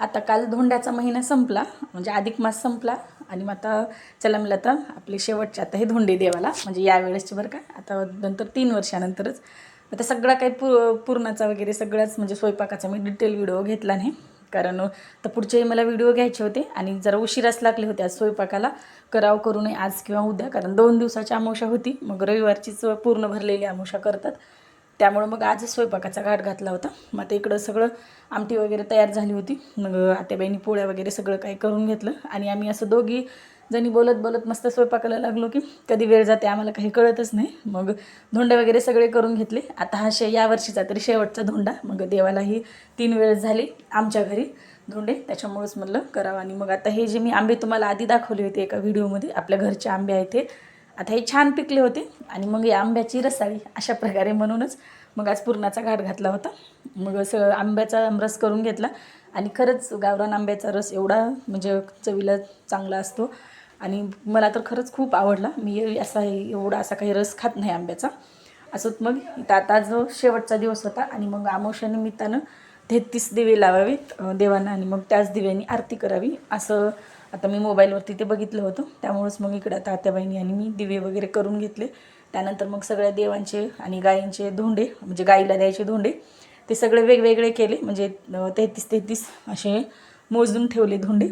आता काल धोंड्याचा महिना संपला, म्हणजे अधिक मास संपला आणि मग आता चला मला आता आपले शेवटचे आता हे धोंडे देवाला, म्हणजे यावेळेसचे बरं का, आता नंतर 3 वर्षानंतरच. आता सगळा काही पुरणाचा वगैरे सगळाच म्हणजे स्वयंपाकाचा मी डिटेल व्हिडिओ घेतला नाही, कारण तर पुढचेही मला व्हिडिओ घ्यायचे होते आणि जरा उशिराच लागले होते आज स्वयंपाकाला. करू नये आज किंवा उद्या, कारण 2 दिवसाची अमावस्या होती, मग रविवारचीच पूर्ण भरलेली अमावस्या करतात. त्यामुळं मग आजच स्वयंपाकाचा घाट घातला होता. मग आता इकडं सगळं आमटी वगैरे तयार झाली होती. मग आत्याबाईंनी पोळ्या वगैरे सगळं काही करून घेतलं आणि आम्ही असं दोघी जणी बोलत बोलत मस्त स्वयंपाकाला लागलो की कधी वेळ जाते आम्हाला काही कळतच नाही. मग धोंडे वगैरे सगळे करून घेतले. आता हा या वर्षीचा तरी शेवटचा धोंडा, मग देवालाही 3 वेळेस झाले आमच्या घरी धोंडे, त्याच्यामुळेच म्हटलं करावं. आणि मग आता हे जे मी आंबे तुम्हाला आधी दाखवले होते एका व्हिडिओमध्ये, आपल्या घरचे आंबे आहेत ते, आता हे छान पिकले होते आणि मग या आंब्याची रसाळी अशा प्रकारे म्हणूनच मग आज पुरणाचा घाट घातला होता. मग असं आंब्याचा रस करून घेतला आणि खरंच गावरान आंब्याचा रस एवढा म्हणजे चवीला चांगला असतो आणि मला तर खरंच खूप आवडला. मी असा काही रस खात नाही आंब्याचा. असंच मग आता जो शेवटचा दिवस होता आणि मग अमावस्यानिमित्तानं 33 दिवे लावावेत देवांना आणि मग त्याच दिव्यांनी आरती करावी, असं आता मी मोबाईलवरती ते बघितलं होतं. त्यामुळेच मग इकडं आता आत्याबाईंनी आणि मी दिवे वगैरे करून घेतले. त्यानंतर मग सगळ्या देवांचे आणि गायींचे धोंडे, म्हणजे गाईला द्यायचे धोंडे, ते सगळे वेगवेगळे केले, म्हणजे 33 असे मोजून ठेवले धोंडे.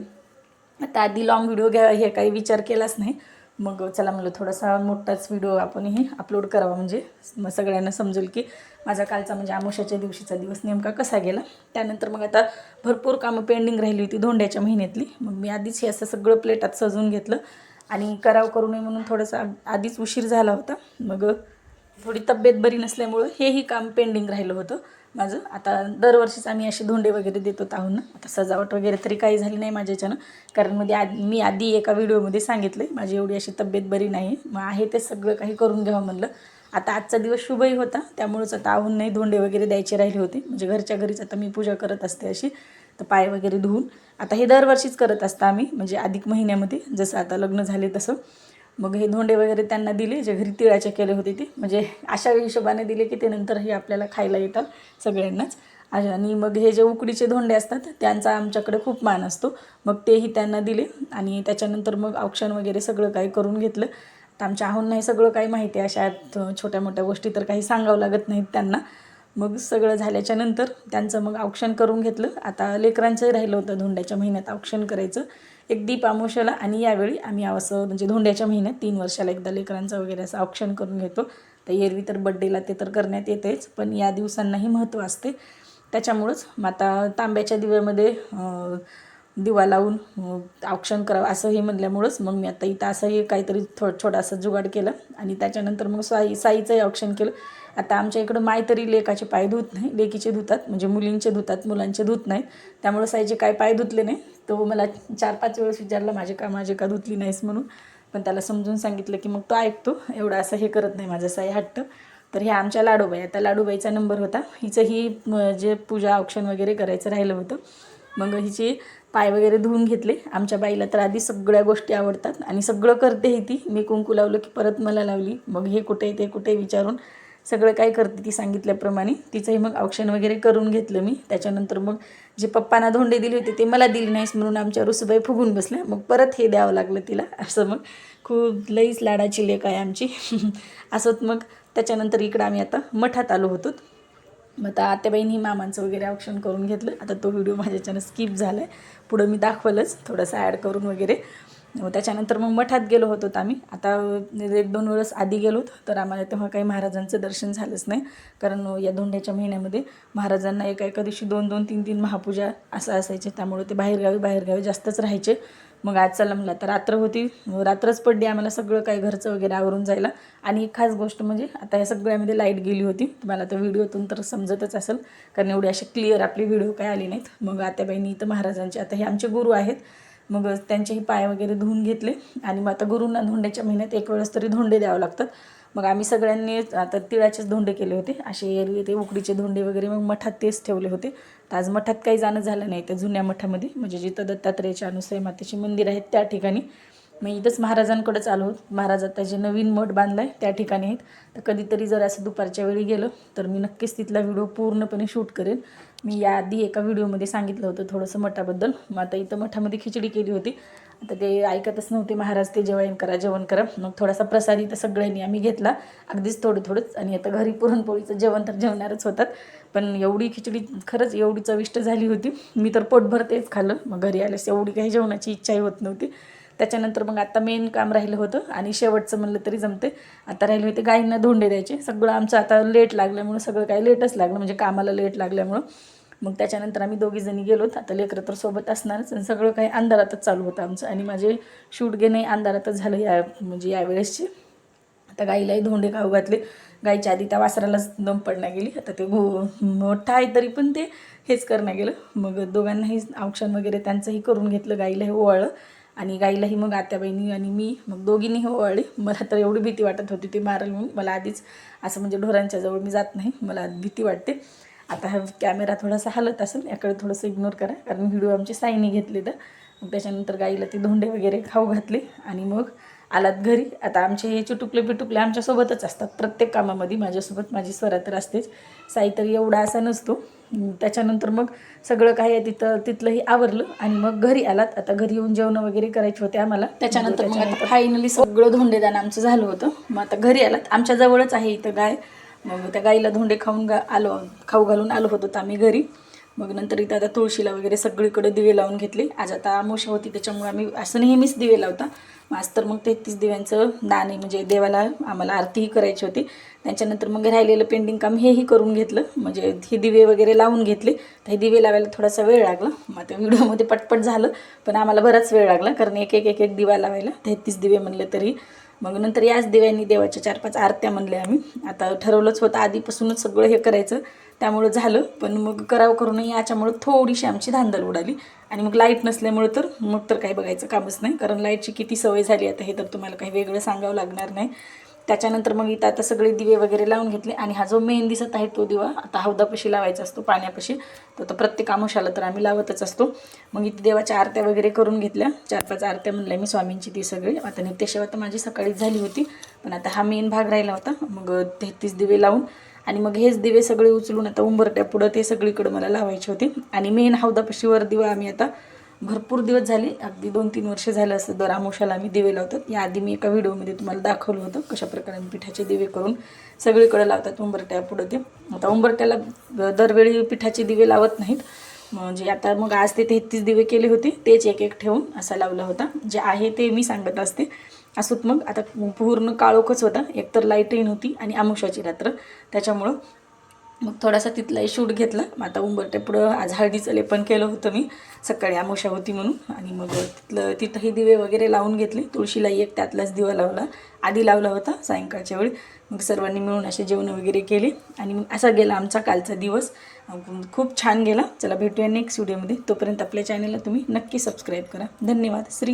आता आधी लॉंग व्हिडिओ हे काही विचार केलाच नाही. मग चला म्हणलं थोडासा मोठाच व्हिडिओ आपणही अपलोड करावा, म्हणजे मग सगळ्यांना समजेल की माझा कालचा म्हणजे अमावस्याच्या दिवशीचा दिवस नेमका कसा गेला. त्यानंतर मग आता भरपूर कामं पेंडिंग राहिली होती धोंड्याच्या महिन्यातली. मग मी आधीच हे असं सगळं प्लेटात सजवून घेतलं आणि करू नये म्हणून थोडंसं आधीच उशीर झाला होता. मग थोडी तब्येत बरी नसल्यामुळं हेही काम पेंडिंग राहिलं होतं माझं. आता दरवर्षीच आम्ही असे धोंडे वगैरे देतो आहोत ना. आता सजावट वगैरे तरी काही झाली नाही माझ्याच्यानं, कारण मी आधी एका व्हिडिओमध्ये सांगितलं आहे माझी एवढी अशी तब्येत बरी नाही. मग आहे ते सगळं काही करून घ्यावं म्हणलं. आता आजचा दिवस शुभही होता, त्यामुळंच आता नाही धोंडे वगैरे द्यायचे राहिले होते, म्हणजे घरच्या घरीच आता मी पूजा करत असते अशी. तर पाय वगैरे धुवून आता हे दरवर्षीच करत असतं आम्ही, म्हणजे अधिक महिन्यामध्ये जसं आता लग्न झाले तसं. मग हे धोंडे वगैरे त्यांना दिले जे घरी तिळाचे केले होते ते, म्हणजे अशा हिशोबाने दिले की ते नंतरही आपल्याला खायला येतात सगळ्यांनाच. आणि मग हे जे उकडीचे धोंडे असतात त्यांचा आमच्याकडे खूप मान असतो, मग तेही त्यांना दिले. आणि त्याच्यानंतर मग औक्षण वगैरे सगळं काही करून घेतलं. तर आमच्या आहोंना हे सगळं काही माहिती आहे, अशा छोट्या मोठ्या गोष्टी तर काही सांगावं लागत नाहीत त्यांना. मग सगळं झाल्याच्या नंतर त्यांचं मग औक्षण करून घेतलं. आता लेकरांचंही राहिलं होतं धोंड्याच्या महिन्यात औक्षण करायचं, एक दीप अमावस्याला आणि यावेळी आम्ही असं म्हणजे धोंड्याच्या महिन्यात 3 वर्षाला एकदा लेकरांचं वगैरे असं औक्षण करून घेतो. तर एरवी तर बड्डेला ते तर करण्यात येतेच, पण या दिवसांनाही महत्त्व असते. त्याच्यामुळंच मग आता तांब्याच्या दिव्यामध्ये दिवा लावून औक्षण करावं असं हे म्हणल्यामुळंच मग मी आता इथं असंही काहीतरी छोटासा जुगाड केलं आणि त्याच्यानंतर मग साईचंही औक्षण केलं. आता आमच्या इकडं माय तरी लेकाचे पाय धुत नाही, लेकीचे धुतात, म्हणजे मुलींचे धुतात, मुलांचे धुत नाहीत. त्यामुळं साईचे काय पाय धुतले नाही. तो मला 4-5 वेळेस विचारला माझे का धुतली नाहीस म्हणून, पण त्याला समजून सांगितलं की मग तो ऐकतो, एवढं असं हे करत नाही माझं साई हट्ट. तर हे आमच्या लाडूबाई, आता लाडूबाईचा नंबर होता, हिचंही जे पूजा औक्षण वगैरे करायचं राहिलं होतं. मग हिचे पाय वगैरे धुवून घेतले. आमच्या बाईला तर आधी सगळ्या गोष्टी आवडतात आणि सगळं करते ती. मी कुंकू लावलं की परत मला लावली, मग हे कुठे ते कुठे विचारून सगळं काय करते ती सांगितल्याप्रमाणे. तिचंही मग औक्षण वगैरे करून घेतलं मी. त्याच्यानंतर मग जे पप्पांना धोंडे दिले होते ते मला दिले नाहीस म्हणून आमच्या रुसूबाई फुगून बसल्या, मग परत हे द्यावं लागलं तिला. असं मग खूप लईच लाडाची लेक आहे आमची. असंच मग त्याच्यानंतर इकडं आम्ही आता मठात आलो होतो. मग आता आत्याबाईंनी मामांचं वगैरे औक्षण करून घेतलं. आता तो व्हिडिओ माझ्याच्यानं स्किप झाला आहे, पुढं मी दाखवलंच थोडंसं ॲड करून वगैरे. त्याच्यानंतर मग मठात गेलो होतो आम्ही. आता 1-2 वेळेस आधी गेलो तर आम्हाला तेव्हा काही महाराजांचं दर्शन झालंच नाही, कारण या धोंड्याच्या महिन्यामध्ये महाराजांना एका दिवशी 2-2, 3-3 महापूजा असं असायचे, त्यामुळे ते बाहेरगावी जास्तच राहायचे. मग आज चला म्हणलं तर रात्र होती, रात्रच पडली आम्हाला सगळं काही घरचं वगैरे आवरून जायला. आणि एक खास गोष्ट म्हणजे आता या सगळ्यामध्ये लाईट गेली होती, तुम्हाला तर व्हिडिओतून तर समजतच असेल, कारण एवढी अशी क्लिअर आपली व्हिडिओ काही आली नाहीत. मग आत्याबाईंनी इथं महाराजांचे, आता हे आमचे गुरु आहेत, मग त्यांचेही पाय वगैरे धुवून घेतले. आणि मग आता गुरूंना धोंड्याच्या महिन्यात 1 वेळेस तरी धोंडे द्यावं लागतात. मग आम्ही सगळ्यांनी आता तिळाचेच धोंडे केले होते, असे एरवी ते उकडीचे धोंडे वगैरे मग मठात तेच ठेवले होते. तर आज मठात काही जाणं झालं नाही, त्या जुन्या मठामध्ये, म्हणजे जिथं दत्तात्रेयाच्या अनुसया मातेचे मंदिर आहेत त्या ठिकाणी. मग इथंच महाराजांकडेच आलो आहोत. महाराज आता जे नवीन मठ बांधला आहे त्या ठिकाणी आहेत. तर कधीतरी जर असं दुपारच्या वेळी गेलं तर मी नक्कीच तिथला व्हिडिओ पूर्णपणे शूट करेन. मी याआधी एका व्हिडिओमध्ये सांगितलं होतं थोडंसं मठाबद्दल. मग आता इथं मठामध्ये खिचडी केली होती. आता ते ऐकतच नव्हते महाराज, ते जेवण करा. मग थोडासा प्रसाद इथं सगळ्यांनी आम्ही घेतला, अगदीच थोडंच. आणि आता घरी पुरणपोळीचं जेवण तर जेवणारच होतात, पण एवढी खिचडी खरंच एवढी चविष्ट झाली होती. मी तर पोटभर तेच खाल्लं. मग घरी आल्यास एवढी काही जेवणाची इच्छाही होत नव्हती. त्याच्यानंतर मग आता मेन काम राहिलं होतं आणि शेवटचं म्हणलं तरी जमते. आता राहिले होते गाईंना धोंडे द्यायचे. सगळं आमचं आता लेट लागल्यामुळं, सगळं काही लेटच लागलं, म्हणजे कामाला लेट लागल्यामुळं. मग त्याच्यानंतर आम्ही दोघीजणी गेलोत. आता लेकरं तर सोबत असणारच, आणि सगळं काही अंधारातच चालू होतं आमचं. आणि माझे शूट घेणे अंधारातच झालं म्हणजे यावेळेसचे. आता गाईलाही धोंडे खाऊ घातले. गाईच्या आधी त्या वासरालाच दम पडण्यात गेली. आता ते मोठा आहे तरी पण ते हेच करण्यात गेलं. मग दोघांनाही औक्षण वगैरे त्यांचंही करून घेतलं. गाईलाही ओवाळलं, आणि गाईलाही मग आत्याबाईंनी आणि मी मग दोघींनीही ओवाळली. मला तर एवढी भीती वाटत होती ते मारल म्हणून. मला आधीच असं म्हणजे ढोरांच्या जवळ मी जात नाही, मला भीती वाटते. आता हा कॅमेरा थोडासा हलत असेल, याकडे थोडंसं इग्नोर करा, कारण व्हिडिओ आमची साईने घेतले. तर मग त्याच्यानंतर गाईला ते धोंडे वगैरे खाऊ घातले आणि मग आलात घरी. आता आमचे हे चुटुकले पिटुकले आमच्यासोबतच असतात प्रत्येक कामामध्ये. माझ्यासोबत माझी स्वरा तर असतेच, साई तर एवढा असा नसतो. त्याच्यानंतर मग सगळं काय आहे तिथलंही आवरलं आणि मग घरी आलात. आता घरी येऊन जेवण वगैरे करायचे होते आम्हाला. त्याच्यानंतर मग आता फायनली सगळं धोंडेदान आमचं झालं होतं. मग आता घरी आलात, आमच्या जवळच आहे इथं गाय. मग त्या गाईला धोंडे खाऊ घालून आलो होतो आम्ही घरी. मग नंतर इथं आता तुळशीला वगैरे सगळीकडे दिवे लावून घेतले. आज आता अमावस्या होती, त्याच्यामुळे आम्ही असं नेहमीच दिवे लावता. आज तर मग 33 दिव्यांचं दान आहे, म्हणजे देवाला आम्हाला आरतीही करायची होती. त्याच्यानंतर मग राहिलेलं पेंडिंग काम हेही करून घेतलं, म्हणजे हे दिवे वगैरे लावून घेतले. तर हे दिवे लावायला थोडासा वेळ लागला. मग आता व्हिडिओमध्ये पटपट झालं, पण आम्हाला बराच वेळ लागला, कारण एक दिवा लावायला 33 दिवे म्हणले तरी. मग नंतर याच दिव्यांनी देवाच्या 4-5 आरत्या म्हणल्या आम्ही. आता ठरवलंच होतं आधीपासूनच सगळं हे करायचं, त्यामुळं झालं. पण मग करू नये याच्यामुळं थोडीशी आमची धांदल उडाली. आणि मग लाईट नसल्यामुळं तर मग तर काही बघायचं कामच नाही, कारण लाईटची किती सवय झाली आता, हे तर तुम्हाला काही वेगळं सांगावं लागणार नाही. त्याच्यानंतर मग इथं आता सगळे दिवे वगैरे लावून घेतले. आणि हा जो मेन दिसत आहे तो दिवा आता हौदापाशी लावायचा असतो, पाण्यापाशी. तो प्रत्येक आमुषाला तर आम्ही लावतच असतो. मग इथे देवाच्या आरत्या वगैरे करून घेतल्या, 4-5 आरत्या म्हणल्या मी स्वामींची ती सगळी. आता नित्यसेवा तर माझी सकाळीच झाली होती, पण आता हा मेन भाग राहिला होता. मग 33 दिवे लावून आणि मग हेच दिवे सगळे उचलून आता उंबरट्या पुढं ते सगळीकडे मला लावायचे होते. आणि मेन हौदापाशी वर दिवा आम्ही आता भरपूर दिवस झाले, अगदी 2-3 वर्ष झालं असं, दर आमुषाला आम्ही दिवे लावतात. याआधी मी एका व्हिडिओमध्ये तुम्हाला दाखवलं होतं कशाप्रकारे आम्ही पिठाचे दिवे करून सगळीकडे लावतात उंबरट्या पुढं ते. आता उंबरट्याला दरवेळी पिठाचे दिवे लावत नाहीत, म्हणजे आता मग आज ते 33 दिवे केले होते, तेच एक ठेवून असा लावला होता. जे आहे ते मी सांगत असते. असोत मग आता पूर्ण काळोखच होता, एकतर लाईटही नव्हती आणि आमुषाची रात्र, त्याच्यामुळं मग थोडासा तिथलाही शूट घेतला. मग आता उंबरट्या पुढं आज हळदीचं लेपन केलं होतं मी, सकाळी आमुषा होती म्हणून. आणि मग तिथंही दिवे वगैरे लावून घेतले. तुळशीलाही एक त्यातलाच दिवा लावला, आधी लावला होता सायंकाळच्या वेळी. मग सर्वांनी मिळून असे जेवण वगैरे केले आणि मग असा गेला आमचा कालचा दिवस. खूप छान गेला. चला भेटूया नेक्स्ट व्हिडिओमध्ये. तोपर्यंत आपल्या चॅनलला तुम्ही नक्की सबस्क्राईब करा. धन्यवाद.